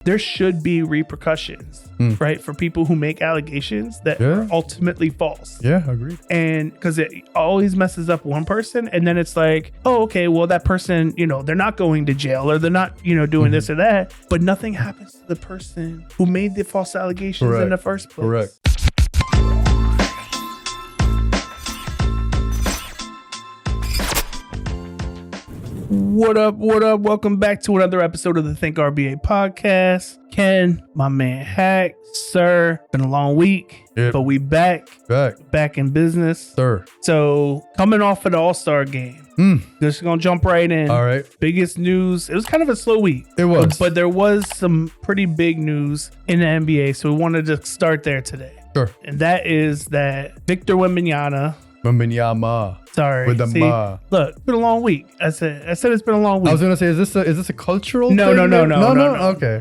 there should be repercussions, right, for people who make allegations that are ultimately false. Yeah, agreed. And because it always messes up one person, and then it's like, oh, okay, well, that person, they're not going to jail, or they're not, doing this or that, but nothing happens to the person who made the false allegations in the first place. Correct. What up? Welcome back to another episode of the Think RBA podcast. Ken, my man Hack, sir. Been a long week, but we back in business. Sir. So coming off of the All-Star game, just gonna jump right in. All right. Biggest news. It was kind of a slow week. It was. But there was some pretty big news in the NBA. So we wanted to start there today. Sure. And that is that Victor Wembanyama. Sorry. With the ma. Look, it's been a long week. I said it's been a long week. I was gonna say, is this a cultural No. thing? No. Okay.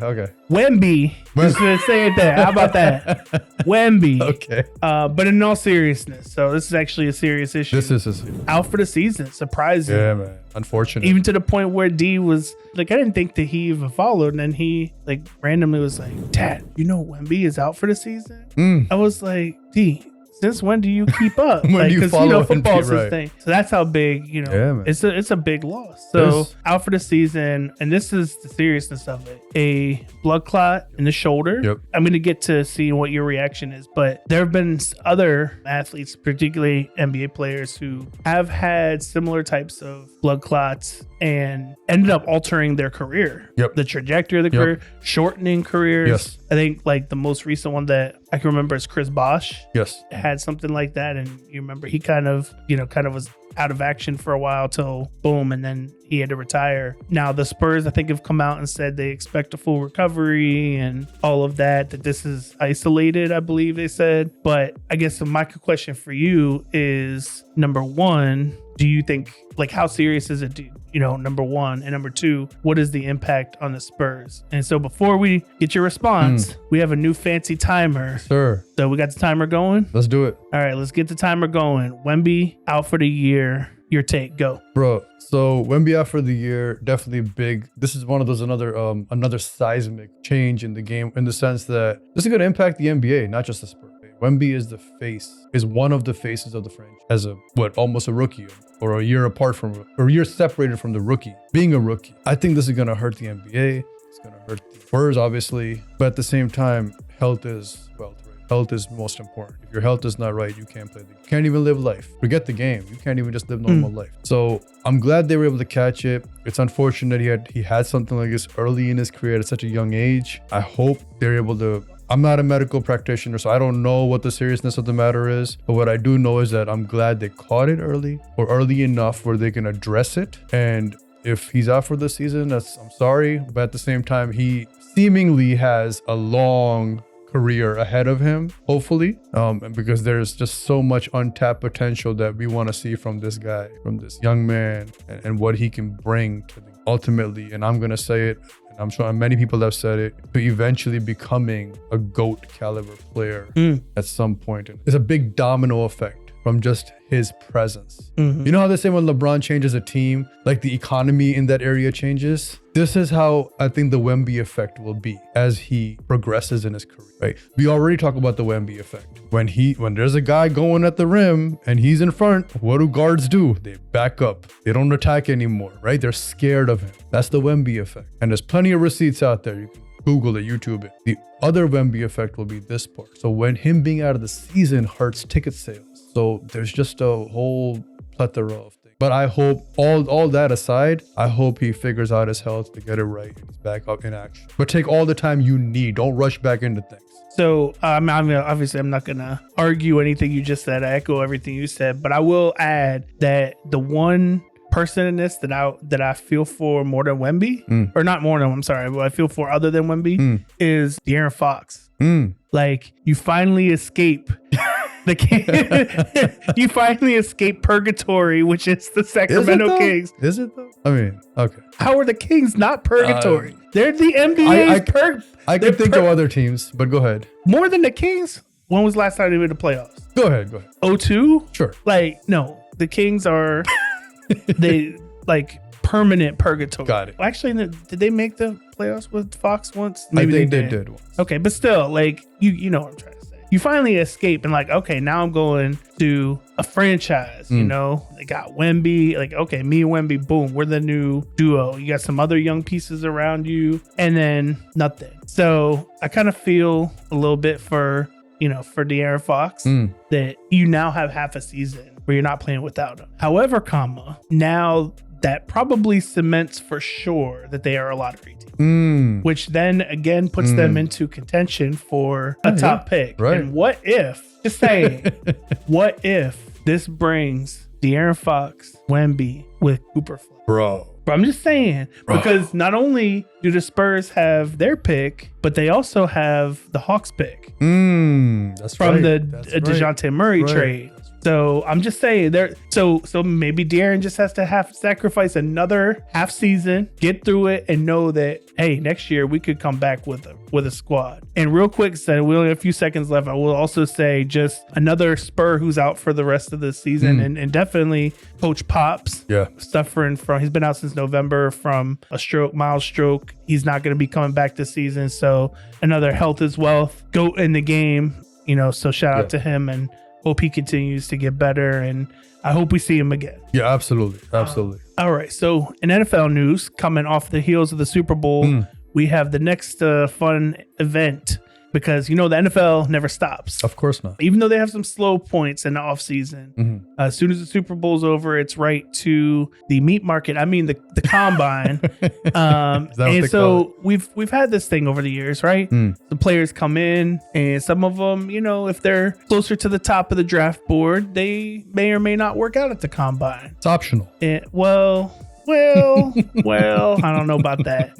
Wemby. Just gonna say it there. How about that? Wemby. Okay. But in all seriousness, so this is actually a serious issue. This is out for the season. Surprising. Yeah, man. Unfortunate. Even to the point where D was like, I didn't think that he even followed, and then he like randomly was like, Dad, Wemby is out for the season? I was like, D, since when do you keep up? When do you follow football's his right. thing. So that's how big, man. It's a big loss. So out for the season, and this is the seriousness of it. A blood clot in the shoulder. Yep. I'm going to get to see what your reaction is, but there have been other athletes, particularly NBA players, who have had similar types of blood clots and ended up altering their career. Yep. The trajectory of the career, shortening careers. Yes. I think like the most recent one that I can remember is Chris Bosh. Yes. Had something like that. And you remember he kind of was out of action for a while till boom. And then he had to retire. Now the Spurs, I think, have come out and said they expect a full recovery and all of that this is isolated, I believe they said. But I guess my question for you is, number one, do you think, like, how serious is it, number one? And number two, what is the impact on the Spurs? And so before we get your response, we have a new fancy timer. Sure. So we got the timer going? Let's do it. All right, let's get the timer going. Wemby out for the year. Your take, go. Bro, so Wemby out for the year, definitely big. This is one of those another seismic change in the game, in the sense that this is going to impact the NBA, not just the Spurs. Wemby is one of the faces of the franchise as almost a rookie, or a year separated from the rookie, being a rookie. I think this is going to hurt the NBA. It's going to hurt the Spurs, obviously. But at the same time, health is most important. If your health is not right, you can't play. You can't even live life. Forget the game. You can't even just live normal life. So I'm glad they were able to catch it. It's unfortunate he had something like this early in his career at such a young age. I hope they're able to. I'm not a medical practitioner, so I don't know what the seriousness of the matter is. But what I do know is that I'm glad they caught it early, or early enough where they can address it. And if he's out for the season, I'm sorry. But at the same time, he seemingly has a long career ahead of him, hopefully, because there's just so much untapped potential that we want to see from this guy, from this young man, and what he can bring to ultimately, and I'm going to say it, and I'm sure many people have said it, to eventually becoming a GOAT caliber player at some point. And it's a big domino effect from just his presence. You know how they say when LeBron changes a team, like the economy in that area changes? This is how I think the Wemby effect will be as he progresses in his career, right? We already talk about the Wemby effect. When there's a guy going at the rim and he's in front, what do guards do? They back up. They don't attack anymore, right? They're scared of him. That's the Wemby effect. And there's plenty of receipts out there. You can Google it, YouTube it. The other Wemby effect will be this part. So when him being out of the season hurts ticket sales. So there's just a whole plethora of things. But I hope, all that aside, I hope he figures out his health to get it right. He's back up in action. But take all the time you need. Don't rush back into things. So obviously, I'm not going to argue anything you just said. I echo everything you said. But I will add that the one person in this that I feel for more than Wemby, or not more than, I'm sorry, but I feel for other than Wemby is De'Aaron Fox. Like, you finally escape you finally escape purgatory, which is the Sacramento Kings. Is it though? I mean, okay. How are the Kings not purgatory? They're the NBA's I could think of other teams, but go ahead. More than the Kings? When was the last time they made the playoffs? Go ahead. 02? Sure. Like, no, the Kings are permanent purgatory. Got it. Well, actually, did they make the playoffs with Fox once? I think they did once. Okay, but still, like, you know what I'm trying to say. You finally escape and like, okay, now I'm going to a franchise, you know? They got Wemby, like, okay, me and Wemby, boom, we're the new duo. You got some other young pieces around you, and then nothing. So I kind of feel a little bit for De'Aaron Fox that you now have half a season where you're not playing without him. However, now that probably cements for sure that they are a lottery team, which then again puts them into contention for a top pick. Right. And what if, just saying, what if this brings De'Aaron Fox, Wemby with Cooper Flag? Bro, I'm just saying, because not only do the Spurs have their pick, but they also have the Hawks pick that's from the DeJounte Murray trade. So I'm just saying there. So maybe De'Aaron just has to sacrifice another half season, get through it, and know that, hey, next year we could come back with a squad. And real quick, so we only have a few seconds left. I will also say just another Spur who's out for the rest of the season, and definitely Coach Pops. Suffering from, he's been out since November from a mild stroke. He's not going to be coming back this season. So another health is wealth. Go in the game, So shout out to him and hope he continues to get better, and I hope we see him again. Yeah, absolutely. All right, so in NFL news, coming off the heels of the Super Bowl, we have the next fun event, because the NFL never stops. Of course not. Even though they have some slow points in the offseason, as soon as the Super Bowl's over, it's right to the meat market. I mean the combine. And so we've had this thing over the years, right? The players come in, and some of them, if they're closer to the top of the draft board, they may or may not work out at the combine. It's optional. And, well, I don't know about that.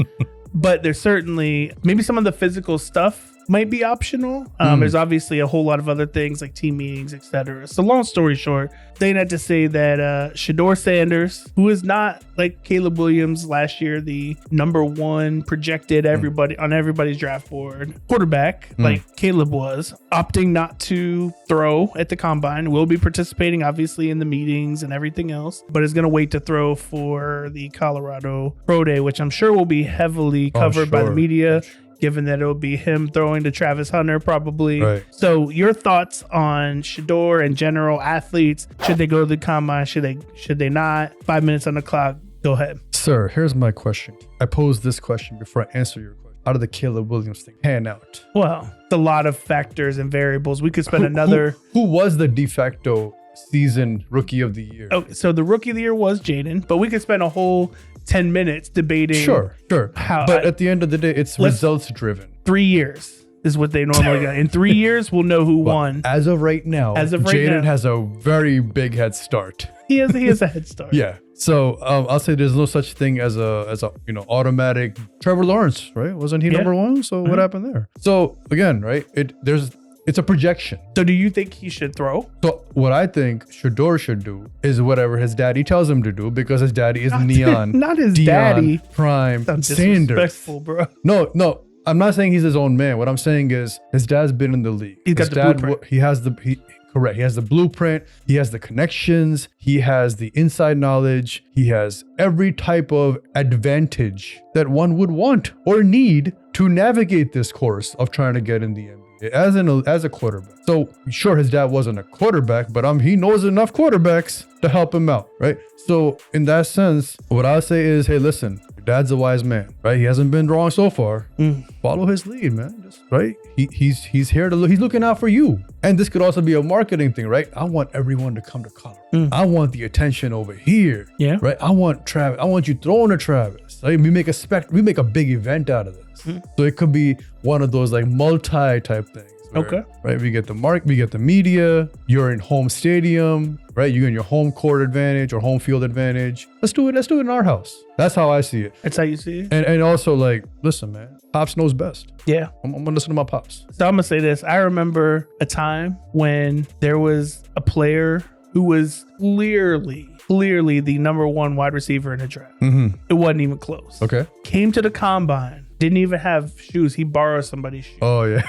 But there's certainly maybe some of the physical stuff might be optional. There's obviously a whole lot of other things like team meetings, etc. So long story short, they had to say that Shedeur Sanders, who is not like Caleb Williams last year, the number one projected on everybody's draft board quarterback, like Caleb was, opting not to throw at the combine, will be participating obviously in the meetings and everything else, but is going to wait to throw for the Colorado Pro Day, which I'm sure will be heavily covered by the media, given that it'll be him throwing to Travis Hunter probably. Right. So your thoughts on Shedeur and general athletes? Should they go to the combine? Should they not? 5 minutes on the clock. Go ahead. Sir, here's my question. I posed this question before I answer your question. How did the Caleb Williams thing pan out? Well, it's a lot of factors and variables. We could spend another... Who was the de facto season rookie of the year? Oh, so the rookie of the year was Jaden, but we could spend a whole 10 minutes debating. Sure. But at the end of the day, it's results driven. 3 years is what they normally got. In 3 years, we'll know who won. As of right now, Jaden has a very big head start. He has a head start. Yeah. So I'll say there's no such thing as a automatic Trevor Lawrence, right? Wasn't he number one? So what happened there? So again, right? It's a projection. So do you think he should throw? So what I think Shedeur should do is whatever his daddy tells him to do, because his daddy is not his Deion daddy. Prime Sounds Sanders. Disrespectful, bro. No. I'm not saying he's his own man. What I'm saying is his dad's been in the league. He's got the blueprint. He has the blueprint. He has the connections. He has the inside knowledge. He has every type of advantage that one would want or need to navigate this course of trying to get in the NBA as a quarterback. So sure, his dad wasn't a quarterback, but he knows enough quarterbacks to help him out, right? So in that sense, what I'll say is, hey, listen, your dad's a wise man, right? He hasn't been wrong so far. Follow his lead, man. Just, right? He's here to look. He's looking out for you. And this could also be a marketing thing, right? I want everyone to come to Colorado. I want the attention over here. Yeah. Right. I want Travis. I want you throwing to Travis. Right? We make a big event out of this. So it could be one of those like multi type things. Where, right. We get the media. You're in home stadium, right? You're in your home court advantage or home field advantage. Let's do it in our house. That's how I see it. That's how you see it. And also, like, listen, man, Pops knows best. Yeah. I'm gonna listen to my Pops. So I'm gonna say this. I remember a time when there was a player who was clearly the number one wide receiver in the draft. It wasn't even close. Okay. Came to the combine. Didn't even have shoes. He borrowed somebody's shoes. Oh, yeah.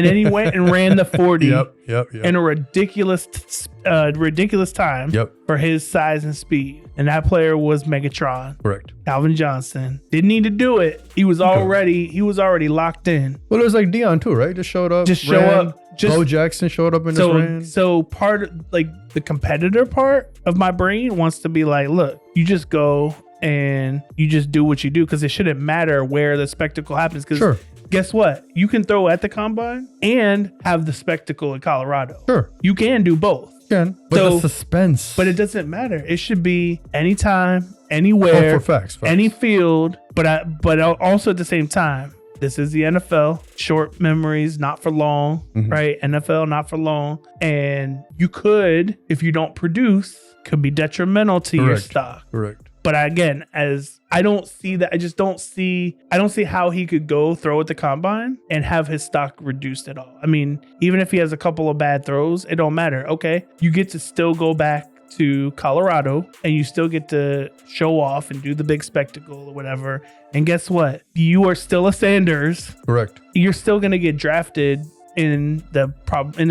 And then he went and ran the 40 Yep. in a ridiculous time for his size and speed. And that player was Megatron. Correct. Calvin Johnson. Didn't need to do it. He was already locked in. Well, it was like Dion too, right? Just showed up. Bo Jackson showed up in this ran. So part of, like, the competitor part of my brain wants to be like, look, you just go and you just do what you do, because it shouldn't matter where the spectacle happens. Because guess what? You can throw at the combine and have the spectacle in Colorado. Sure. You can do both. But the suspense. But it doesn't matter. It should be anytime, anywhere, for facts. any field. But also at the same time, this is the NFL. Short memories, not for long, right? NFL, not for long. And you could, if you don't produce, could be detrimental to your stock. Correct. But again, as I don't see that, I don't see how he could go throw at the combine and have his stock reduced at all. I mean, even if he has a couple of bad throws, it don't matter. Okay, you get to still go back to Colorado and you still get to show off and do the big spectacle or whatever. And guess what? You are still a Sanders. Correct. You're still going to get drafted in the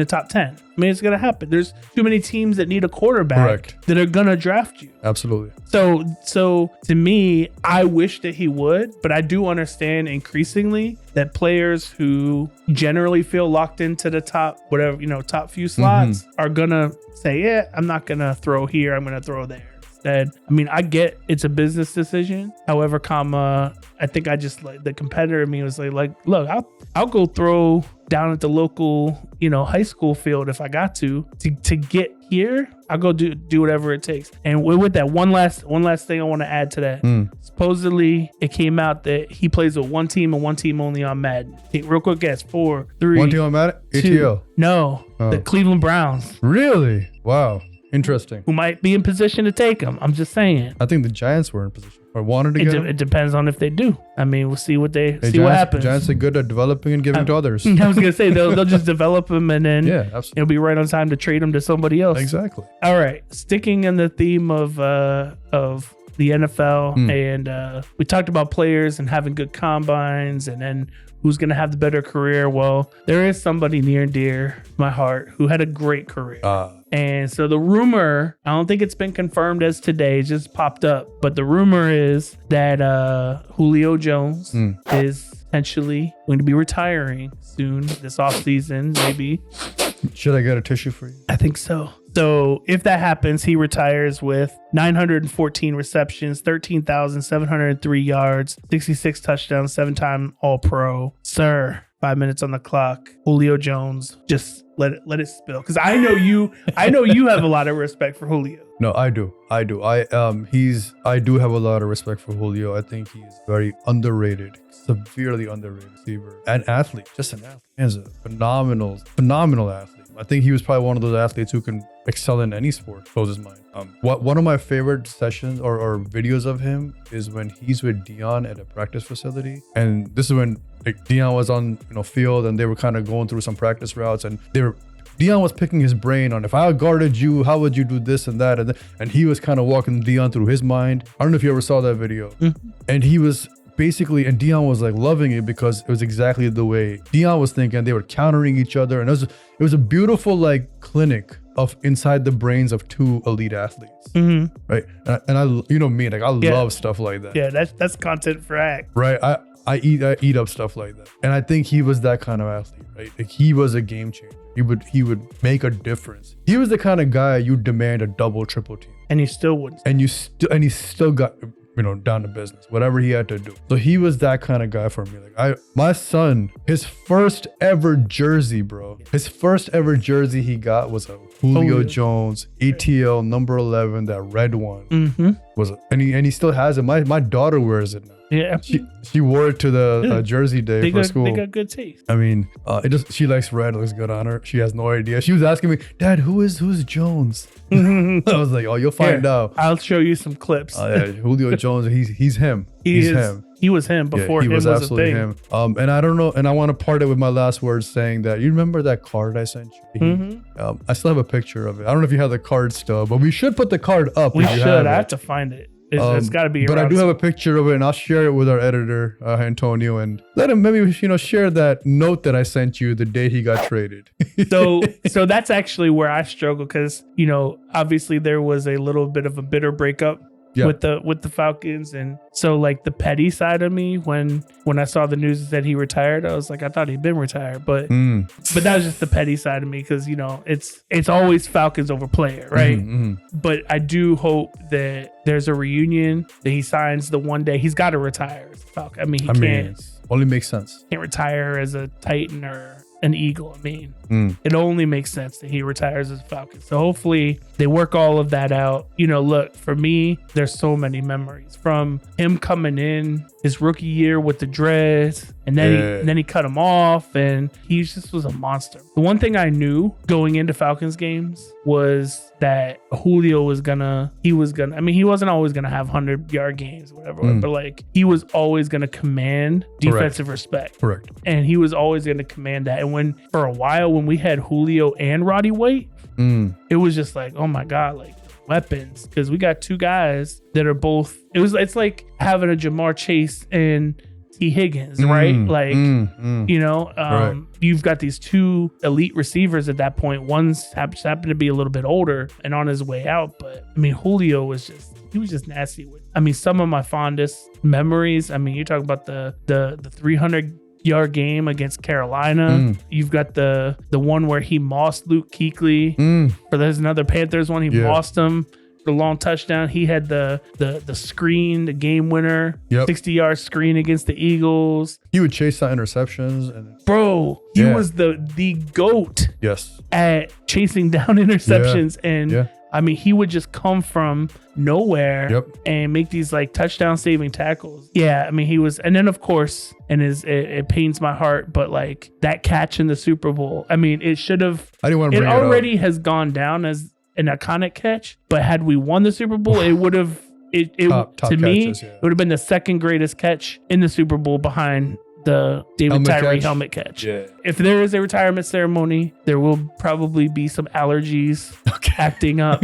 top 10. I mean, it's going to happen. There's too many teams that need a quarterback that are going to draft you. Absolutely. So to me, I wish that he would, but I do understand increasingly that players who generally feel locked into the top few slots are going to say, yeah, I'm not going to throw here. I'm going to throw there. Instead, I mean, I get it's a business decision. However, I think I just, like, the competitor in me was like, look, I'll go throw down at the local, high school field if I got to get here. I'll go do whatever it takes. And with that, one last thing I want to add to that. Supposedly, it came out that he plays with one team and one team only on Madden. Hey, real quick guess, 4, 3, one team on Madden? 2. ATL. No, the Cleveland Browns. Really? Wow. Interesting. Who might be in position to take him. I'm just saying. I think the Giants were in position or wanted to get him. It depends on if they do. I mean, we'll see what what happens. Giants are good at developing and giving to others. I was going to say, they'll just develop him and then it'll be right on time to trade him to somebody else. Exactly. All right. Sticking in the theme of the NFL, and we talked about players and having good combines and then who's going to have the better career. Well, there is somebody near and dear to my heart who had a great career. And so the rumor, I don't think it's been confirmed as today, it just popped up. But the rumor is that Julio Jones is potentially going to be retiring soon this offseason, maybe. Should I get a tissue for you? I think so. So if that happens, he retires with 914 receptions, 13,703 yards, 66 touchdowns, 7-time All-Pro. Sir, 5 minutes on the clock. Julio Jones, just let it spill. Because I know you have a lot of respect for Julio. No, I do. I do have a lot of respect for Julio. I think he's very underrated, severely underrated receiver and athlete. Just an athlete. He's a phenomenal athlete. I think he was probably one of those athletes who can excel in any sport, blows his mind. One of my favorite sessions or videos of him is when he's with Dion at a practice facility. And this is when Dion was on field and they were kind of going through some practice routes and Dion was picking his brain on, if I guarded you, how would you do this and that? And he was kind of walking Dion through his mind. I don't know if you ever saw that video. And he was and Dion was like loving it because it was exactly the way Dion was thinking. They were countering each other. And it was a beautiful clinic of inside the brains of two elite athletes. Right. And I love stuff like that. Yeah, that's content for act. Right. I eat up stuff like that. And I think he was that kind of athlete, right? Like, he was a game changer. He would make a difference. He was the kind of guy you demand a double, triple team. And he still wouldn't. And he still got down to business, whatever he had to do. So he was that kind of guy for me. My son, his first ever jersey, his first ever jersey he got was a Julio Jones ATL number 11, that red one. And he still has it. My daughter wears it now. Yeah, she wore it to the Jersey Day for school. They got good taste. I mean, she likes red. It looks good on her. She has no idea. She was asking me, Dad, who's Jones? I was like, oh, you'll find out. I'll show you some clips. Julio Jones. He's him. He's him. He was him before him was absolutely a thing. Him. And I don't know. And I want to part it with my last words saying that, you remember that card I sent you? I still have a picture of it. I don't know if you have the card still, but we should put the card up. We should. I have to find it. It's got to be. But I do have a picture of it, and I'll share it with our editor, Antonio, and let him maybe share that note that I sent you the day he got traded. So that's actually where I struggle because obviously there was a little bit of a bitter breakup. Yeah. With the Falcons, and so like the petty side of me when I saw the news that he retired, I was like, I thought he'd been retired, but that was just the petty side of me because it's always Falcons over player, right? But I do hope that there's a reunion, that he signs the one day. He's got to retire as a Falcon. I mean, can't. Only makes sense. Can't retire as a Titan or an Eagle. I mean, it only makes sense that he retires as a Falcon. So hopefully they work all of that out. Look, for me, there's so many memories from him coming in his rookie year with the dreads, and then he cut him off, and he just was a monster. The one thing I knew going into Falcons games was that Julio was gonna. I mean, he wasn't always gonna have 100-yard games, whatever, but like he was always gonna command defensive respect. Correct. And he was always gonna command that. And for a while when we had Julio and Roddy White, it was just like, oh my God, like weapons, because we got two guys that are both. It's like having a Jamar Chase and T. Higgins, right? Like, you've got these two elite receivers at that point. One's happened to be a little bit older and on his way out, but I mean, Julio was just nasty with. I mean, some of my fondest memories. I mean, you talk about the 300-yard game against Carolina. You've got the one where he mossed Luke Kuechly. Or there's another Panthers one. He mossed him. The long touchdown. He had the screen, the game winner, 60-yard screen against the Eagles. He would chase out interceptions, and he was the GOAT. Yes, at chasing down interceptions, and I mean, he would just come from nowhere and make these like touchdown saving tackles. Yeah, I mean, he was, and then of course, and it pains my heart, but like that catch in the Super Bowl. I mean, it should have. I didn't want to bring it already has gone down as an iconic catch, but had we won the Super Bowl, it would have. Top to me, catches, it would have been the second greatest catch in the Super Bowl behind the David Tyree helmet catch. Yeah. If there is a retirement ceremony, there will probably be some allergies acting up.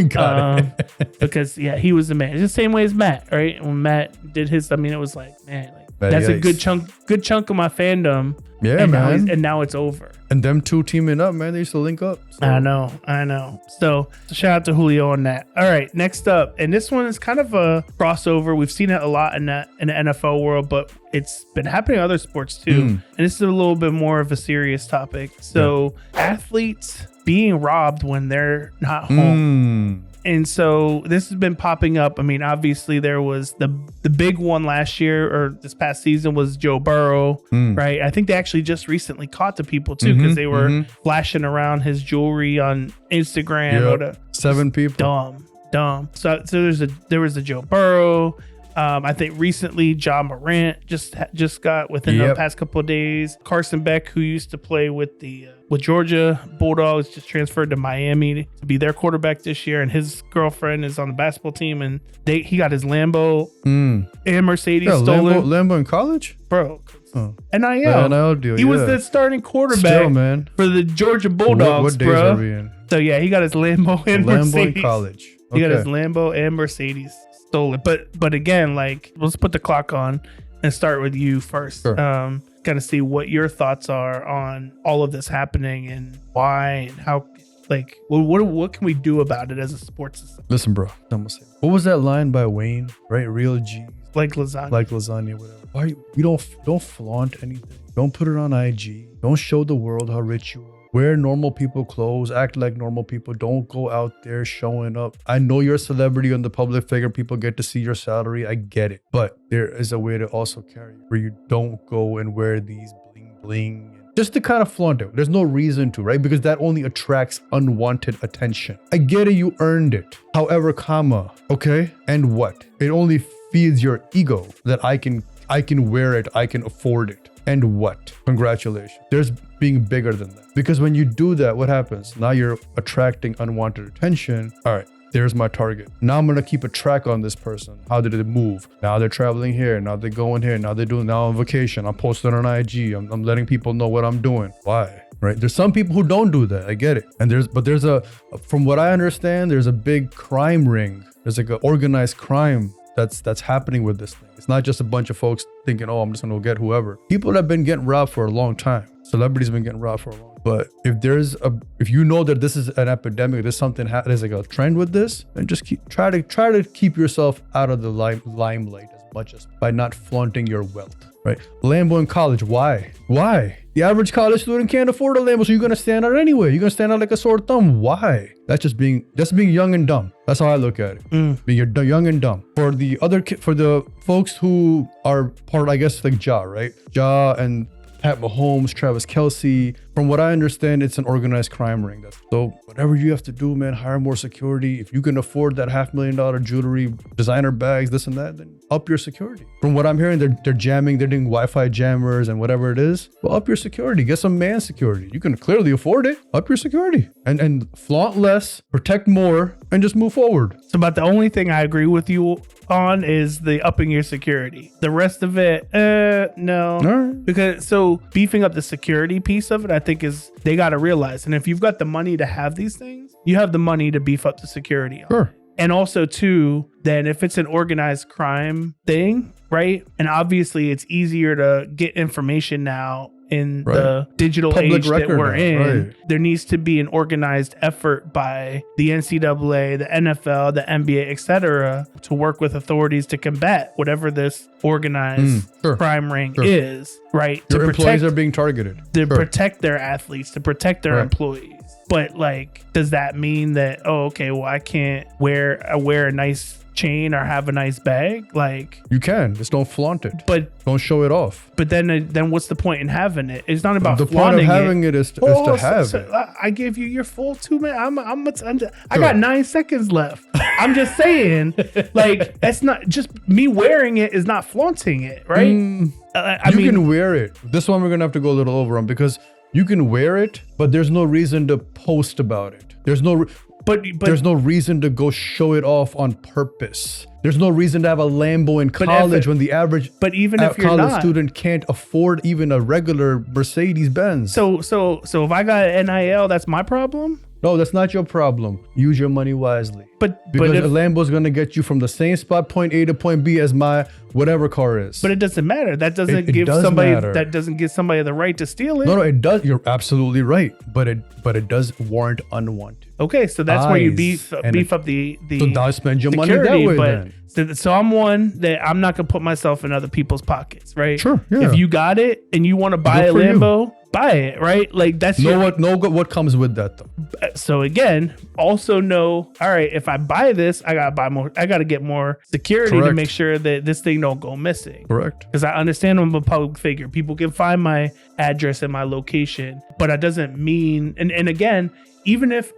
Because he was the man. It's the same way as Matt, right? When Matt did his, I mean, it was like, man, that's a good chunk of my fandom. Yeah, and man. Now it's over. And them two teaming up, man, they used to link up. So. I know. So shout out to Julio on that. All right, next up, and this one is kind of a crossover. We've seen it a lot in the NFL world, but it's been happening in other sports too. And this is a little bit more of a serious topic. So athletes being robbed when they're not home. And so this has been popping up. I mean, obviously there was the big one last year or this past season was Joe Burrow, right? I think they actually just recently caught the people too because they were flashing around his jewelry on Instagram. 7 people. Dumb. So there was a Joe Burrow. I think recently John Morant just got within the past couple of days. Carson Beck, who used to play with Georgia Bulldogs, just transferred to Miami to be their quarterback this year, and his girlfriend is on the basketball team, and he got his Lambo and Mercedes stolen. Lambo in college, bro. NIL. NIL deal. He was the starting quarterback for the Georgia Bulldogs, what days bro. Are we in? So he got his Lambo and Mercedes. Lambo in college. He got his Lambo and Mercedes stolen. But again, like, let's put the clock on and start with you first. Sure. Kind of see what your thoughts are on all of this happening and why and how. Like, what can we do about it as a sports system? Listen, bro. I'm gonna say, what was that line by Wayne? Right, real G. Like lasagna. Whatever. Why you don't flaunt anything? Don't put it on IG. Don't show the world how rich you are. Wear normal people clothes, act like normal people. Don't go out there showing up. I know you're a celebrity and the public figure. People get to see your salary. I get it. But there is a way to also carry where you don't go and wear these bling bling. Just to kind of flaunt it. There's no reason to, right? Because that only attracts unwanted attention. I get it. You earned it. However, okay? And what? It only feeds your ego that I can wear it. I can afford it. And what? Congratulations. There's being bigger than that. Because when you do that, what happens? Now you're attracting unwanted attention. All right, there's my target. Now I'm going to keep a track on this person. How did it move? Now they're traveling here. Now they're going here. Now on vacation. I'm posting on IG. I'm letting people know what I'm doing. Why? Right? There's some people who don't do that. I get it. And from what I understand, there's a big crime ring. There's like an organized crime that's happening with this thing. It's not just a bunch of folks thinking, oh, I'm just gonna go get whoever. People have been getting robbed for a long time. Celebrities have been getting robbed for a long time. But if you know that this is an epidemic, there's something there's like a trend with this, then just try to keep yourself out of the limelight as much as by not flaunting your wealth. Right? Lambo in college. Why? The average college student can't afford a Lambo, so you're gonna stand out anyway. You're gonna stand out like a sore thumb. Why? That's just being young and dumb. That's how I look at it. Being young and dumb. For the folks who are part, I guess, like Ja, right? Ja and Pat Mahomes, Travis Kelce. From what I understand, it's an organized crime ring. So whatever you have to do, man, hire more security. If you can afford that $500,000 jewelry, designer bags, this and that, then up your security. From what I'm hearing, they're jamming, they're doing Wi-Fi jammers and whatever it is. Well, up your security. Get some man security. You can clearly afford it. Up your security. And flaunt less, protect more, and just move forward. So about the only thing I agree with you on is the upping your security. The rest of it, no. Right. Because so beefing up the security piece of it, I think they got to realize. And if you've got the money to have these things, you have the money to beef up the security on. Sure. And also too, then if it's an organized crime thing, right? And obviously it's easier to get information now in the digital Public age that we're in. Right. There needs to be an organized effort by the NCAA, the NFL, the NBA, etc., to work with authorities to combat whatever this organized crime ring is, right? Your employees are being targeted. To protect their athletes, to protect their employees. But like, does that mean that, I can't wear a nice chain or have a nice bag? Like, you can, just don't flaunt it. But don't show it off. But then what's the point in having it? It's not about the flaunting point of having it is to have it. I gave you your full 2 minutes. I got 9 seconds left. I'm just saying, like, that's not just me wearing it is not flaunting it, right? You can wear it. This one we're gonna have to go a little over on because you can wear it, but there's no reason to post about it. There's no reason to go show it off on purpose. There's no reason to have a Lambo in college when the average college student can't afford even a regular Mercedes Benz. So if I got an NIL, that's my problem? No, that's not your problem. Use your money wisely. Because a Lambo is going to get you from the same spot, point A to point B, as my whatever car is. But it doesn't matter. That doesn't give somebody the right to steal it. No, it does. You're absolutely right. But it does warrant unwanted. Okay, so that's where you beef up the so now spend your money that way then. So I'm one that I'm not gonna put myself in other people's pockets, right? Sure. Yeah. If you got it and you want to buy a Lambo, buy it, right? Like that's what comes with that though. So again, also know, all right, if I buy this, I gotta buy more. I gotta get more security to make sure that this thing don't go missing. Correct. Because I understand I'm a public figure. People can find my address and my location, but that doesn't mean. And again, even if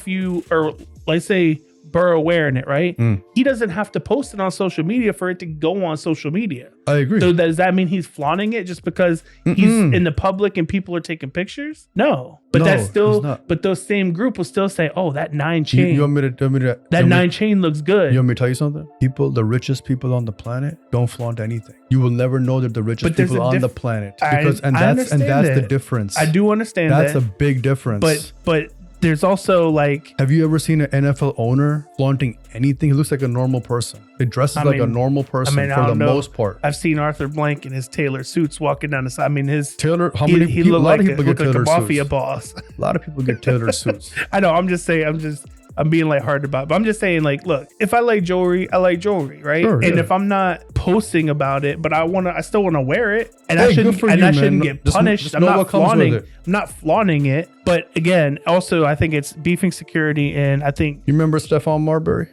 you are, let's say, Burrow wearing it, right? He doesn't have to post it on social media for it to go on social media. I agree. So does that mean he's flaunting it just because he's in the public and people are taking pictures? No. But that's still, but those same group will still say, oh, that 9 chain. You want me to that 9 chain looks good. You want me to tell you something? The richest people on the planet don't flaunt anything. You will never know that the richest people on the planet. That's the difference. I do understand that. That's a big difference. But there's also like, have you ever seen an NFL owner flaunting anything? He looks like a normal person. He dresses like a normal person for the most part. I've seen Arthur Blank in his tailored suits walking down the side. I mean, his Taylor. How many people? A lot of people get tailored suits. Mafia boss. A lot of people get tailored suits. I know. I'm just saying. I'm being lighthearted about it. But I'm just saying, like, look, if I like jewelry, I like jewelry, right? Sure, and if I'm not posting about it, but I still want to wear it, and I shouldn't get punished. I'm not flaunting it. But again, also, I think it's beefing security, and I think you remember Stephon Marbury,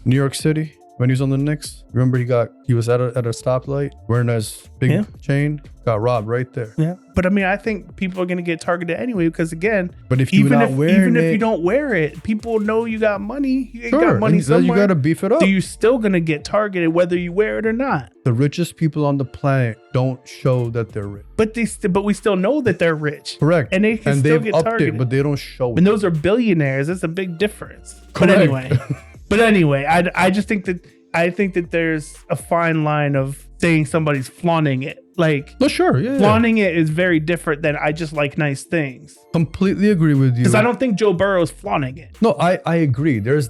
New York City. When he was on the Knicks, remember he was at a stoplight wearing his big chain, got robbed right there. Yeah, but I mean, I think people are gonna get targeted anyway because again, if you don't wear it, people know you got money. You got money somewhere. You gotta beef it up. So you're still gonna get targeted whether you wear it or not. The richest people on the planet don't show that they're rich, but we still know that they're rich. Correct, and they can still get targeted, but they don't show it. And those are billionaires. That's a big difference. Correct. But anyway, I just think that there's a fine line of saying somebody's flaunting it. Like, no, sure, yeah. Flaunting it is very different than I just like nice things. Completely agree with you. Because I don't think Joe Burrow's flaunting it. No, I agree. There's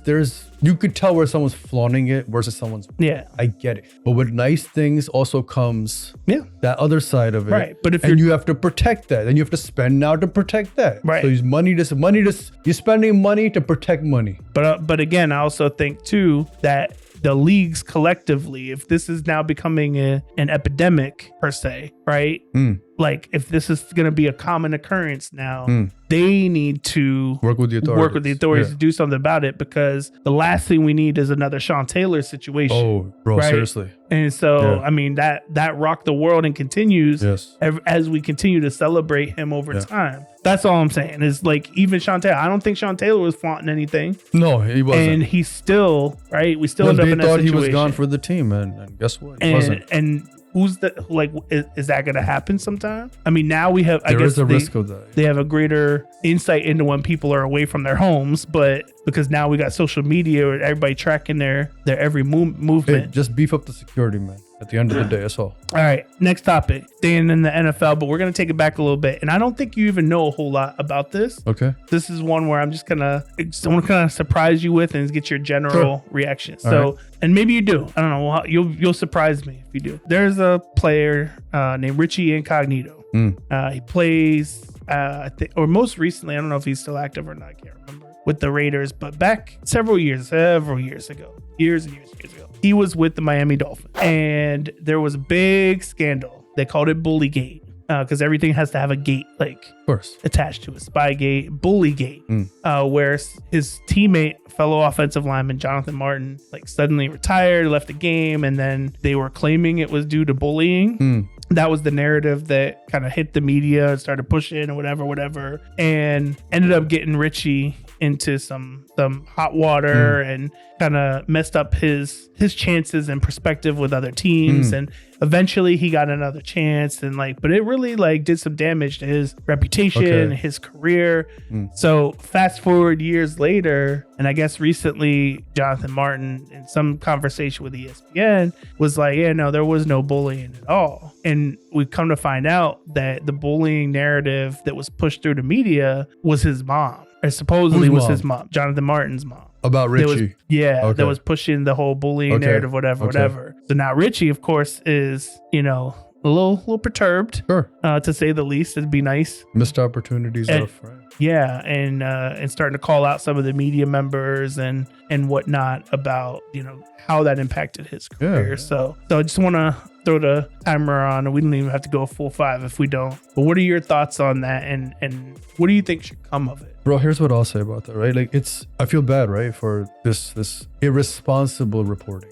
you could tell where someone's flaunting it versus someone's. Yeah, I get it. But with nice things also comes that other side of it. Right. But if you have to protect that, and you have to spend now to protect that. Right. So you're spending money to protect money. But again, I also think too that the leagues collectively, if this is now becoming an epidemic per se, right? Like if this is going to be a common occurrence now, they need to work with the authorities to do something about it, because the last thing we need is another Sean Taylor situation. Oh, bro, right? Seriously. And so, I mean, that rocked the world and continues as we continue to celebrate him over time. That's all I'm saying is, like, even Sean Taylor, I don't think Sean Taylor was flaunting anything. No, he wasn't. And he's still, right? We still end up in that situation. They thought he was gone for the team, and guess what? He wasn't. And who's the, like, is that going to happen sometime? I mean, now we have, there is a risk of that. They have a greater insight into when people are away from their homes, but because now we got social media where everybody tracking their every movement. Hey, just beef up the security, man. At the end of the day, that's all. All right, next topic. Staying in the NFL, but we're going to take it back a little bit. And I don't think you even know a whole lot about this. Okay. This is one where I'm just going to kind of surprise you with and get your general reaction. So, and maybe you do. I don't know. You'll surprise me if you do. There's a player named Richie Incognito. He plays, I think, or most recently, I don't know if he's still active or not. I can't remember. With the Raiders, but back several years ago, years ago, he was with the Miami Dolphins, and there was a big scandal. They called it bullygate, because everything has to have a gate, like, of course, attached to it. Spygate, bullygate, where his teammate, fellow offensive lineman Jonathan Martin, like, suddenly retired, left the game, and then they were claiming it was due to bullying. That was the narrative that kind of hit the media and started pushing or whatever, and ended up getting Richie into some hot water and kind of messed up his chances and perspective with other teams. And eventually he got another chance, and but it really did some damage to his reputation, his career. So fast forward years later, and I guess recently Jonathan Martin, in some conversation with ESPN, was like, yeah, no, there was no bullying at all. And we've come to find out that the bullying narrative that was pushed through the media was his mom. Or supposedly was his mom, Jonathan Martin's mom. About Richie. That was pushing the whole bullying narrative, whatever. So now Richie, of course, is, a little perturbed, to say the least. It'd be nice. Missed opportunities are a friend. Yeah, and starting to call out some of the media members and whatnot about, how that impacted his career. Yeah. So I just want to throw the timer on, and we don't even have to go a full 5 if we don't. But what are your thoughts on that, and what do you think should come of it? Bro, here's what I'll say about that, right? I feel bad, right, for this irresponsible reporting.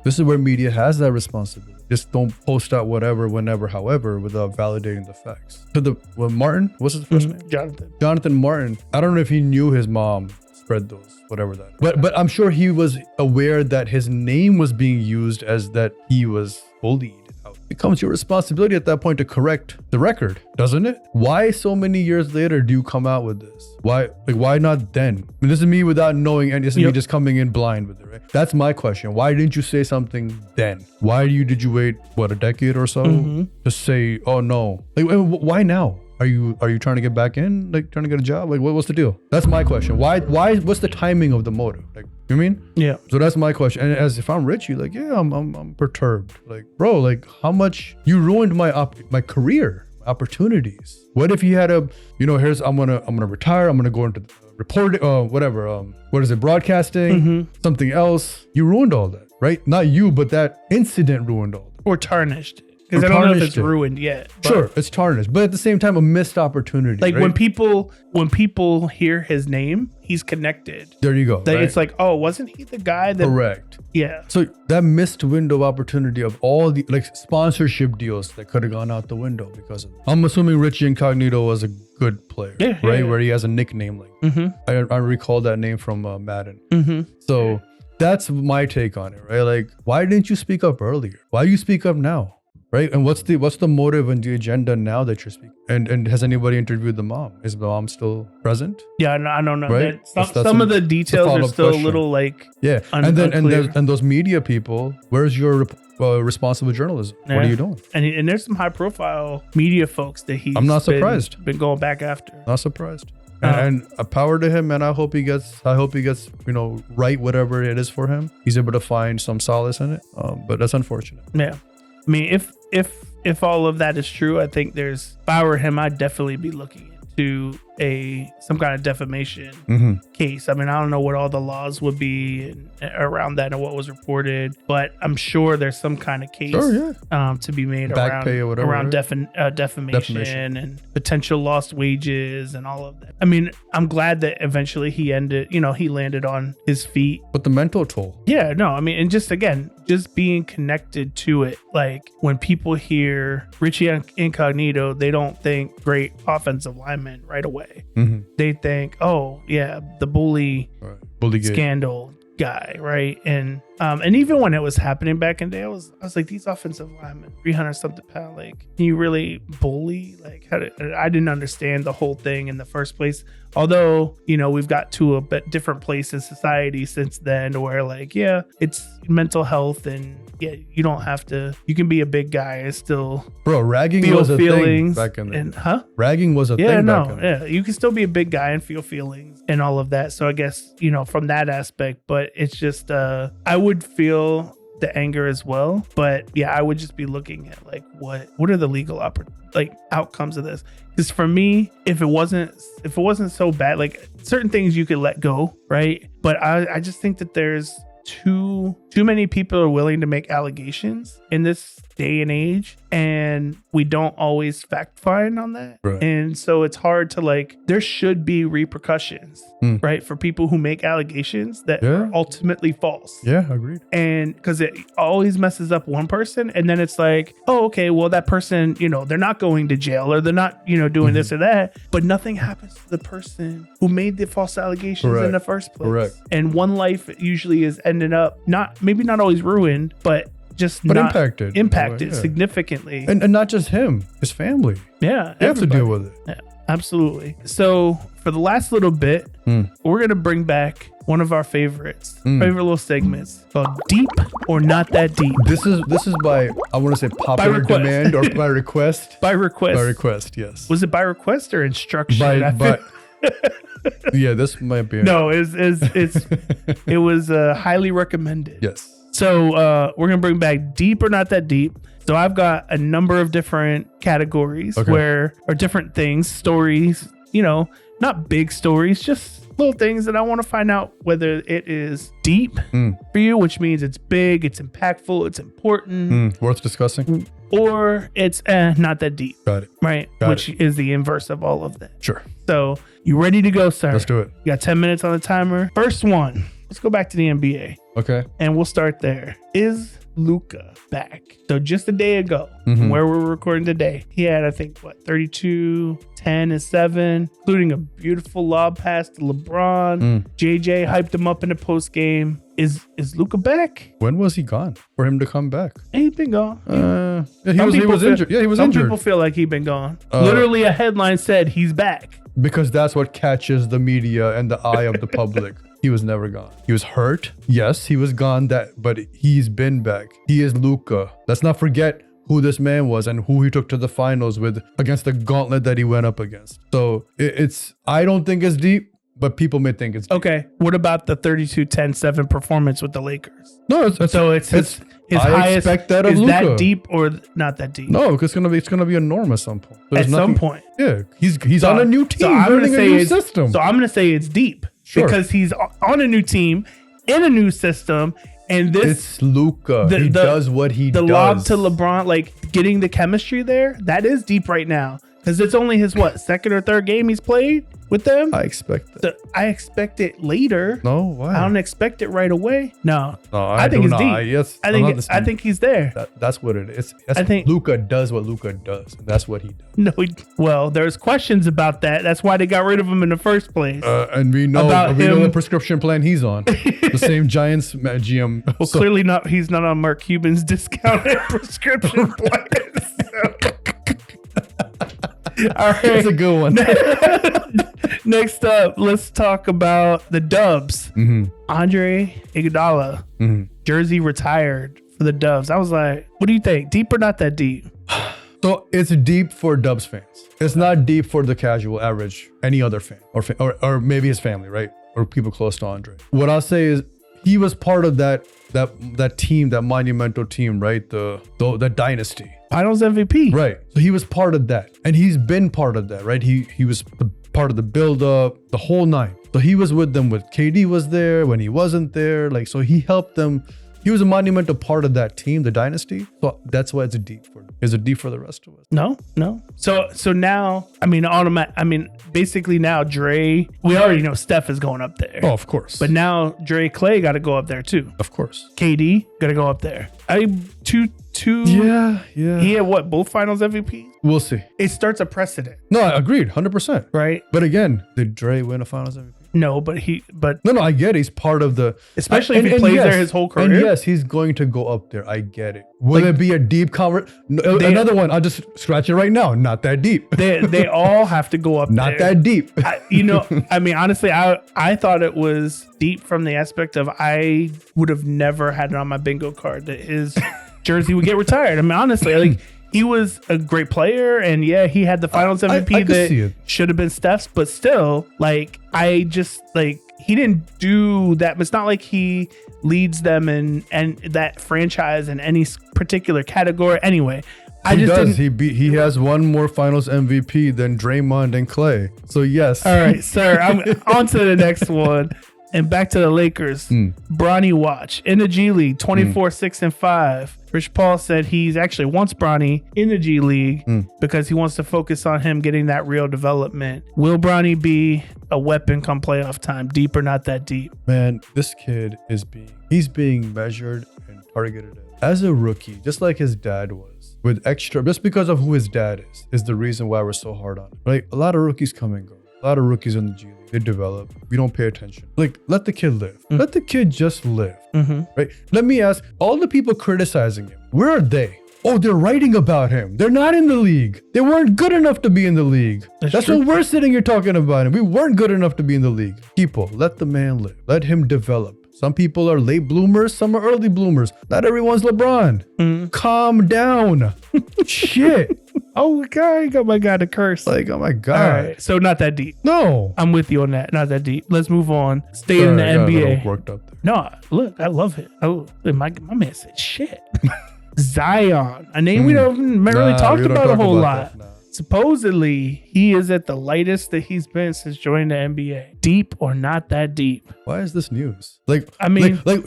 This is where media has that responsibility. Just don't post out whatever, whenever, however, without validating the facts. Martin, what's his first name? Jonathan Martin. I don't know if he knew his mom spread those, whatever that is. But I'm sure he was aware that his name was being used as that he was bullied. It becomes your responsibility at that point to correct the record, doesn't it? Why so many years later do you come out with this? Why not then? I mean, this is me without knowing, and this is me just coming in blind with it, right? That's my question. Why didn't you say something then? Did you wait, a decade or so to say, oh no? Why now? Are you trying to get back in? Trying to get a job? What's the deal? That's my question. Why? What's the timing of the motive? You mean? Yeah. So that's my question. And as if I'm Richie, I'm perturbed. Bro, how much you ruined my career, opportunities. What if you had I'm gonna retire. I'm gonna go into reporting, broadcasting, something else. You ruined all that, right? Not you, but that incident ruined all that. Or tarnished. Because I don't know if it's ruined yet. Sure, it's tarnished, but at the same time, a missed opportunity. Right? when people hear his name, he's connected. There you go. It's oh, wasn't he the guy that? Correct. Yeah. So that missed window of opportunity of all the sponsorship deals that could have gone out the window because of it. I'm assuming Richie Incognito was a good player, right? Yeah. Where he has a nickname I recall that name from Madden. So that's my take on it, right? Why didn't you speak up earlier? Why do you speak up now? Right, and what's the motive and the agenda now that you're speaking? And has anybody interviewed the mom? Is the mom still present? Yeah, I don't know. Right? Some of the details are still question. A little and those media people. Where's your well, responsible journalism. Yeah. What are you doing? And there's some high profile media folks that he's I'm not surprised. Been going back after. Not surprised. And a power to him, and I hope he gets, right whatever it is for him. He's able to find some solace in it. But that's unfortunate. Yeah. I mean, if all of that is true, I think if I were him, I'd definitely be looking into some kind of defamation case. I mean, I don't know what all the laws would be around that and what was reported, but I'm sure there's some kind of case to be made Back pay or whatever, around defamation and potential lost wages and all of that. I mean, I'm glad that eventually he landed on his feet. But the mental toll. Yeah, no, I mean, and just being connected to it. Like when people hear Richie Incognito, they don't think great offensive lineman right away. They think, oh yeah, the bullygate scandal guy, right? And even when it was happening back in the day, I was like, these offensive linemen, 300 something pound, like, can you really bully? Like, I didn't understand the whole thing in the first place. Although, we've got to a bit different place in society since then, where like, yeah, it's mental health, and yeah, you don't have to. You can be a big guy and still, ragging was a thing back in the day. Ragging was a thing back in the day. Yeah, you can still be a big guy and feel feelings and all of that. So I guess from that aspect, but it's just I would feel the anger as well, but yeah, I would just be looking at like what are the legal outcomes of this, because for me, if it wasn't so bad, like certain things you could let go, right? But I just think that there's too many people are willing to make allegations in this day and age, and we don't always fact find on that. Right. And so it's hard to there should be repercussions, right, for people who make allegations that are ultimately false. Yeah, agreed. And because it always messes up one person, and then it's like, oh, okay, well, that person, they're not going to jail, or they're not, doing this or that, but nothing happens to the person who made the false allegations in the first place. Correct. And one life usually is ended up maybe not always ruined, but impacted significantly. And not just him, his family. Yeah. They have to deal with it. Yeah, absolutely. So for the last little bit, we're going to bring back one of our favorite little segments called Deep or Not That Deep. This is by, I want to say popular demand or by request. By request. By request, yes. Was it by request or instruction? Yeah, this might be. No, it was highly recommended. Yes. So we're going to bring back Deep or Not That Deep. So I've got a number of different categories or different things, stories, not big stories, just little things that I want to find out whether it is deep for you, which means it's big, it's impactful, it's important. Worth discussing. Or it's not that deep. Got it. Right? Which is the inverse of all of that. Sure. So you ready to go, sir? Let's do it. You got 10 minutes on the timer. First one. Let's go back to the NBA. Okay. And we'll start there. Is Luka back? So just a day ago, from where we're recording today, he had, I think, 32, 10, and 7, including a beautiful lob pass to LeBron. JJ hyped him up in the post game. Is Luka back? When was he gone for him to come back? He's been gone. He was injured. Yeah, he was injured. Some people feel like he's been gone. Literally, a headline said he's back. Because that's what catches the media and the eye of the public. He was never gone. He was hurt. Yes, he was gone. But he's been back. He is Luka. Let's not forget who this man was and who he took to the finals with against the gauntlet that he went up against. So I don't think it's deep, but people may think it's deep. Okay. What about the 32-10-7 performance with the Lakers? No, it's his I highest. Expect that of is Luka. That deep or not that deep? No, because it's gonna be a norm at some point. Some point. Yeah, he's on a new team, so learning a new system. So I'm gonna say it's deep because he's on a new team in a new system, and it's Luka. He does what he does. The lob to LeBron, getting the chemistry there, that is deep right now. Because it's only his second or third game he's played with them. I expect that. I expect it later. No, why? I don't expect it right away. No, I think it's deep. I think he's there. That's what it is. I think Luka does what Luka does. That's what he does. No, well, there's questions about that. That's why they got rid of him in the first place. And we know the prescription plan he's on. The same Giants GM. Well, clearly not. He's not on Mark Cuban's discounted prescription plan. All right. That's a good one. Next up, let's talk about the Dubs. Andre Iguodala, jersey retired for the Dubs. I was like, what do you think? Deep or not that deep? So it's deep for Dubs fans. It's not deep for the casual, average, any other fan, or maybe his family, right? Or people close to Andre. What I'll say is he was part of that team, that monumental team, right? The dynasty. Finals MVP. Right. So he was part of that. And he's been part of that, right? He was part of the build-up, the whole nine. So he was with them when KD was there, when he wasn't there. Like, so he helped them. He was a monumental part of that team, the dynasty. So that's why it's deep for them. Is it deep for the rest of us? No. So now, basically now Dre, we already know Steph is going up there. Oh, of course. But now Dre Clay got to go up there too. Of course. KD got to go up there. Two. Yeah. He had what? Both Finals MVP. We'll see. It starts a precedent. No, I agreed, 100%. Right. But again, did Dre win a Finals MVP? No, but No, I get it. He's part of the, especially if he plays there his whole career. And yes, he's going to go up there. I get it. Will it be a deep another one? I'll just scratch it right now. Not that deep. They all have to go up Not there. that deep. Honestly, I thought it was deep from the aspect of I would have never had it on my bingo card that his jersey would get retired. I mean, honestly, like, he was a great player, and yeah, he had the Finals MVP that should have been Steph's, but still, like, he didn't do that. It's not like he leads them and that franchise in any particular category. Anyway, He has one more Finals MVP than Draymond and Clay. So yes. All right, sir. I'm on to the next one. And back to the Lakers. Bronny watch in the G League, 24-6-5. Rich Paul said he's actually wants Bronny in the G League because he wants to focus on him getting that real development. Will Bronny be a weapon come playoff time? Deep or not that deep? Man, this kid he's being measured and targeted as a rookie, just like his dad was. Just because of who his dad is the reason why we're so hard on him. Like, a lot of rookies come and go. A lot of rookies in the G League. They develop. We don't pay attention. Like, let the kid live. Let the kid just live. Right? Let me ask, all the people criticizing him, where are they? Oh, they're writing about him. They're not in the league. They weren't good enough to be in the league. That's what we're sitting here talking about him. We weren't good enough to be in the league. People, let the man live. Let him develop. Some people are late bloomers. Some are early bloomers. Not everyone's LeBron. Calm down. Shit. Oh, God, got my God to curse. Like, oh my God. All right, so not that deep. No. I'm with you on that. Not that deep. Let's move on. Stay in the NBA. Worked up there. No, look, I love it. Oh, my man said shit. Zion, a name we don't really talked about a whole lot. Supposedly, he is at the lightest that he's been since joining the NBA. Deep or not that deep? Why is this news? Like,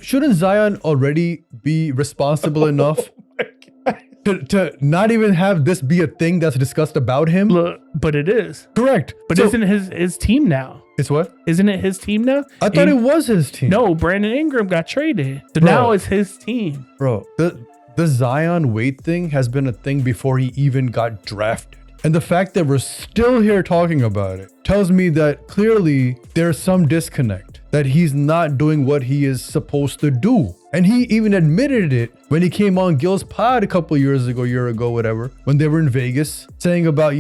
shouldn't Zion already be responsible enough to not even have this be a thing that's discussed about him? Look, but it is. Correct. But isn't his team now? It's what? Isn't it his team now? I thought it was his team. No, Brandon Ingram got traded. So now it's his team. Bro, the Zion Wade thing has been a thing before he even got drafted. And the fact that we're still here talking about it tells me that clearly there's some disconnect, that he's not doing what he is supposed to do. And he even admitted it when he came on Gil's pod a year ago, whatever, when they were in Vegas, saying about, like,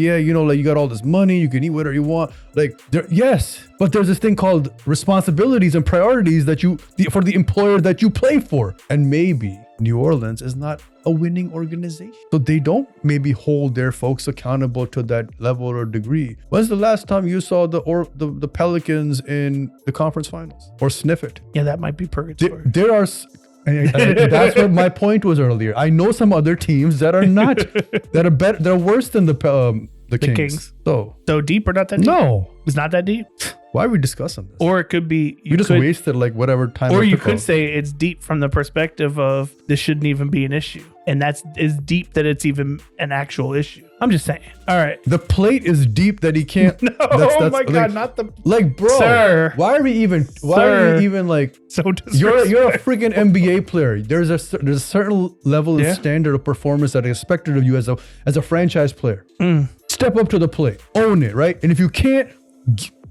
you got all this money, you can eat whatever you want. Like, yes, but there's this thing called responsibilities and priorities for the employer that you play for. And maybe New Orleans is not a winning organization, so they don't maybe hold their folks accountable to that level or degree. When's the last time you saw the Pelicans in the conference finals or sniff it? Yeah, that might be purgatory. There are. And that's what my point was earlier. I know some other teams that are not that are better. They're worse than the Kings. So deep or not that deep? No, it's not that deep. Why are we discussing this? Or it could be you just wasted like whatever time. Or you could say it's deep from the perspective of this shouldn't even be an issue, and that's is deep that it's even an actual issue. I'm just saying. All right, the plate is deep that he can't. No, oh my God, not the bro. Sir, why are we even like? So you're a freaking NBA player. There's a certain level of standard of performance that is expected of you as a franchise player. Step up to the plate, own it, right? And if you can't,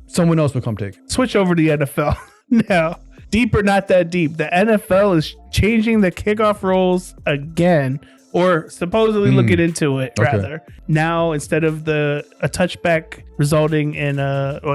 someone else will come take it. Switch over to the NFL now. Deep or not that deep? The NFL is changing the kickoff rules again or supposedly looking into it. Rather, now instead of a touchback resulting in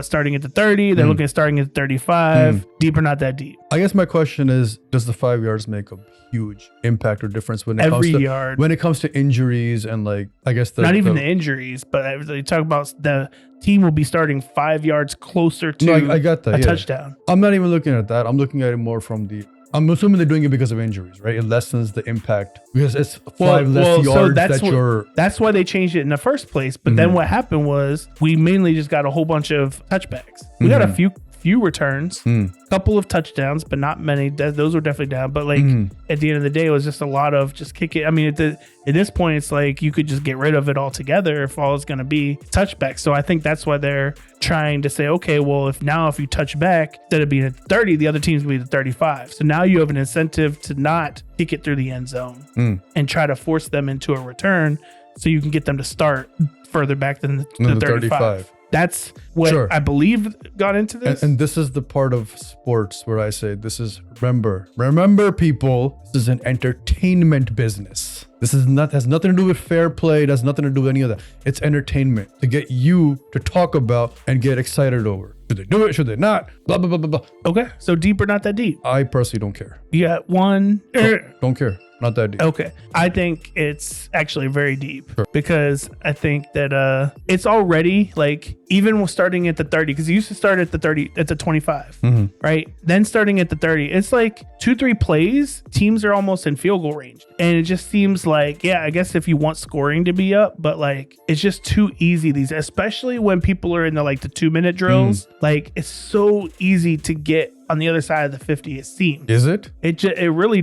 starting at the 30, they're looking at starting at 35. Deep or not that deep? I guess my question is, does the 5 yards make a huge impact or difference when it comes to injuries and like, I guess not even the injuries, but they talk about the team will be starting 5 yards closer to I got that, a touchdown. I'm not even looking at that. I'm looking at it more from I'm assuming they're doing it because of injuries, right? It lessens the impact because it's five less yards so that's why they changed it in the first place. But then what happened was we mainly just got a whole bunch of touchbacks. We got a few returns, couple of touchdowns, but not many. Those were definitely down. But like at the end of the day, it was just a lot of just kick it. I mean, at this point, it's like you could just get rid of it altogether if all it's going to be touchbacks. So I think that's why they're trying to say, okay, well, if you touch back, instead of being at 30, the other team's will be at 35. So now you have an incentive to not kick it through the end zone and try to force them into a return so you can get them to start further back than the 35. That's what I believe got into this. And this is the part of sports where I say this is, remember people, this is an entertainment business. This has nothing to do with fair play. It has nothing to do with any of that. It's entertainment to get you to talk about and get excited over. Should they do it? Should they not? Blah, blah, blah, blah, blah. Okay. So deep or not that deep? I personally don't care. You got one. Don't care. Not that deep. Okay. I think it's actually very deep because I think that it's already like, even starting at the 30, because you used to start at the 30, at the 25, right? Then starting at the 30, it's like 2-3 plays, teams are almost in field goal range. And it just seems like, I guess if you want scoring to be up, but like, it's just too easy especially when people are in the 2-minute drills, like it's so easy to get on the other side of the 50, it seems. Is it? It really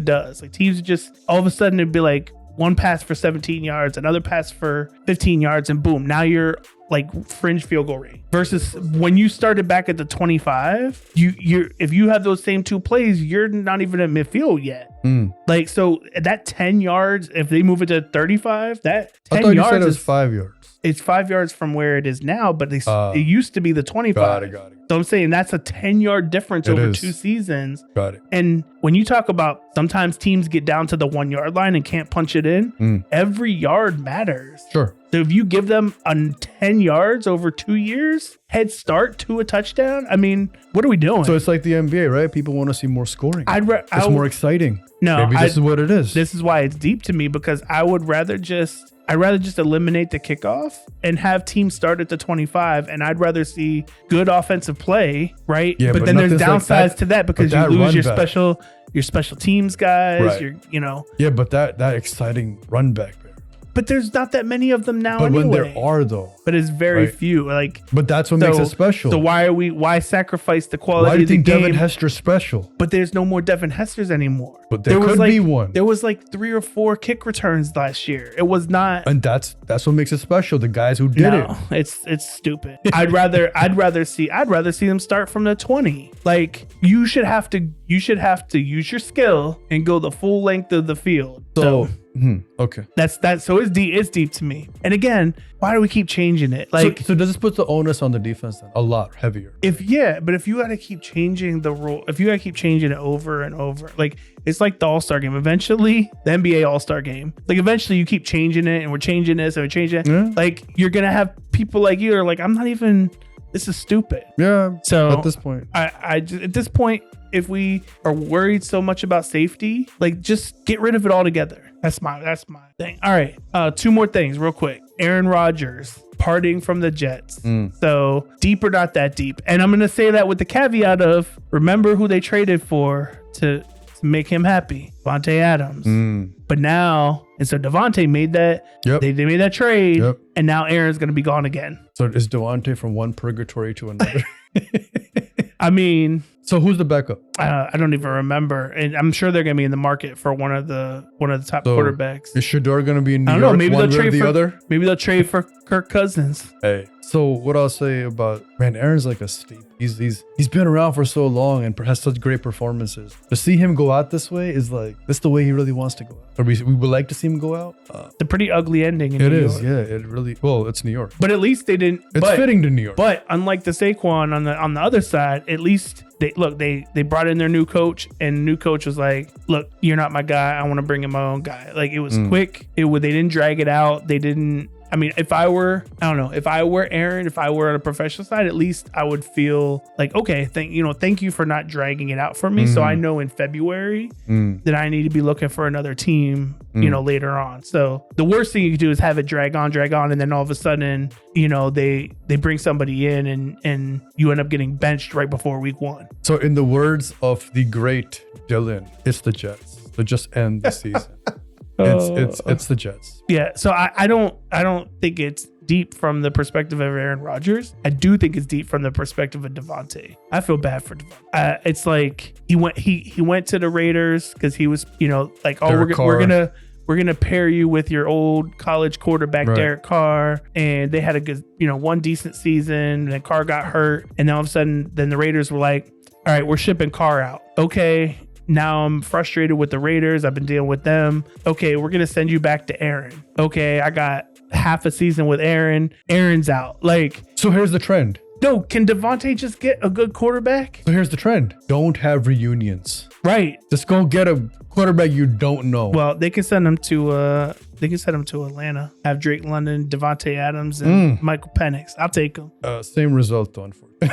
does. Like teams just, all of a sudden it'd be like one pass for 17 yards, another pass for 15 yards, and boom, now you're like fringe field goal range. Versus when you started back at the 25, you're if you have those same two plays, you're not even at midfield yet. Like, so that 10 yards, if they move it to 35, that 10 I thought yards you said it was 5 yards. It's 5 yards from where it is now, but it used to be the 25. Got it. So I'm saying that's a 10-yard difference over 2 seasons. Got it. And when you talk about sometimes teams get down to the 1 yard line and can't punch it in, every yard matters. Sure. So if you give them 10 yards over 2 years, head start to a touchdown, I mean, what are we doing? So it's like the NBA, right? People want to see more scoring. It's more exciting. No, maybe this is what it is. This is why it's deep to me, because I'd rather just eliminate the kickoff and have teams start at the 25, and I'd rather see good offensive play, right? Yeah, but then there's downsides to that because you lose your special teams guys, right. Yeah, but that exciting run back. But there's not that many of them now anyway. But when there are, though. But it's very few. But that's what makes it special. So why sacrifice the quality of the game? Why do you think Devin Hester's special? But there's no more Devin Hesters anymore. But there could be one. There was 3 or 4 kick returns last year. It was not. And that's what makes it special. The guys who did it. It's stupid. I'd rather see them start from the 20. Like, you should have to use your skill and go the full length of the field. So okay. That's so it's deep to me. And again, why do we keep changing it? So does this put the onus on the defense then? A lot heavier. But if you got to keep changing the rule, if you got to keep changing it over and over, like it's like the All-Star game. Eventually, the NBA All-Star game, like eventually you keep changing it, and we're changing this and we're changing it. Yeah. Like you're gonna have people like you are like, I'm not even. This is stupid. Yeah. So at this point, I just, at this point, if we are worried so much about safety, like just get rid of it altogether. That's my thing. All right. 2 more things real quick. Aaron Rodgers parting from the Jets. So deep or not that deep. And I'm going to say that with the caveat of remember who they traded for to make him happy. Davante Adams. But now, and so Davante made that. Yep. They made that trade. Yep. And now Aaron's going to be gone again. So is Davante from one purgatory to another? I mean, so who's the backup? I don't even remember, and I'm sure they're going to be in the market for one of the top quarterbacks. Is Shador going to be in New York? Maybe one they'll trade or the for other. Maybe they'll trade for Kirk Cousins. Hey, So what I'll say about, man, Aaron's like a staple. He's been around for so long and has such great performances. To see him go out this way is like, that's the way he really wants to go out. Or we would like to see him go out. It's a pretty ugly ending in It New is, York. yeah. It really, well, it's New York. But at least they didn't. It's fitting to New York. But unlike the Saquon on the other side, at least they brought in their new coach, and new coach was like, look, you're not my guy. I want to bring in my own guy. Like, it was quick. They didn't drag it out. They didn't. I mean, if I were Aaron, if I were on a professional side, at least I would feel like, okay, thank you for not dragging it out for me. So I know in February that I need to be looking for another team, later on. So the worst thing you could do is have it drag on, and then all of a sudden, they bring somebody in and you end up getting benched right before week 1. So in the words of the great Dylan, it's the Jets. So just end the season. It's the Jets. Yeah, so I don't think it's deep from the perspective of Aaron Rodgers. I do think it's deep from the perspective of Devontae. I feel bad for Devontae. It's like he went to the Raiders because he was, like, oh, we're gonna pair you with your old college quarterback, right, Derek Carr, and they had a good, one decent season, and then Carr got hurt, and then all of a sudden, then the Raiders were like, all right, we're shipping Carr out. Okay. Now I'm frustrated with the Raiders. I've been dealing with them. Okay, we're going to send you back to Aaron. Okay, I got half a season with Aaron. Aaron's out. Like, so here's the trend. No, can Devontae just get a good quarterback? So here's the trend. Don't have reunions. Right. Just go get a quarterback you don't know. Well, they can send him to Atlanta. Have Drake London, Devontae Adams, and Michael Penix. I'll take them. Same result though, unfortunately.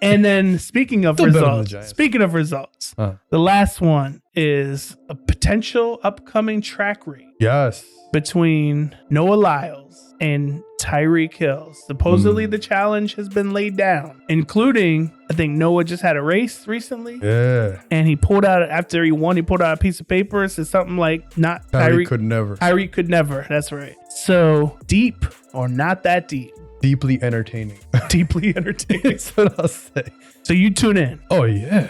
And then speaking of results, the last one is a potential upcoming track race. Yes. Between Noah Lyles and Tyreek Hill. Supposedly the challenge has been laid down, including, I think Noah just had a race recently. Yeah. And he pulled out, after he won, he pulled out a piece of paper. It says something like, not Tyreek could never. Tyreek could never. That's right. So deep or not that deep? Deeply entertaining. Deeply entertaining. That's what I'll say. So you tune in. Oh, yeah.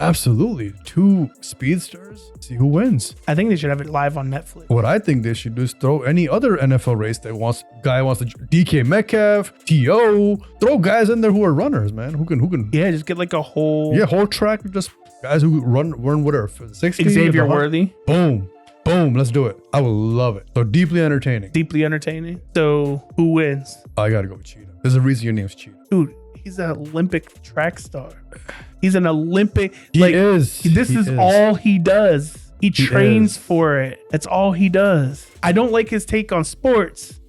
Absolutely. 2 speedsters. See who wins. I think they should have it live on Netflix. What I think they should do is throw any other NFL race that wants to DK Metcalf, T.O. Throw guys in there who are runners, man. Who can. Yeah, just get like a whole. Yeah, whole track of just guys who run whatever. 60. Xavier Worthy. Boom. Let's do it. I would love it. So deeply entertaining. So who wins? I gotta go with Cheetah. There's a reason your name's Cheetah. Dude, he's an Olympic track star. He's an Olympic. He is. This is all he does. He trains for it. That's all he does. I don't like his take on sports.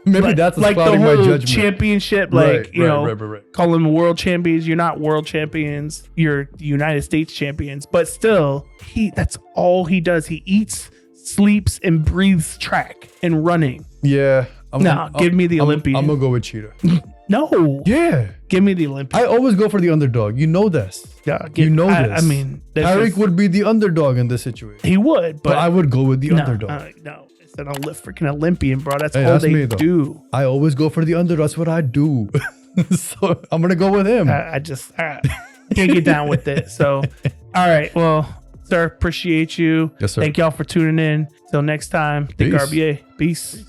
Maybe that's like the clouding whole my judgment. Championship, call them world champions. You're not world champions. You're the United States champions. But still, that's all he does. He eats, sleeps, and breathes track and running. Yeah. Give me the Olympian. I'm gonna go with Cheetah. No. Yeah. Give me the Olympian. I always go for the underdog. You know this. Yeah. You know this. I mean, Tyreek would be the underdog in this situation. He would, but I would go with the underdog. No. It's an freaking Olympian, bro. That's all they do. I always go for the underdog. That's what I do. So I'm gonna go with him. I can't get down with it. So, all right. Well, sir, appreciate you. Yes, sir. Thank y'all for tuning in. Till next time, Think RBA. Peace.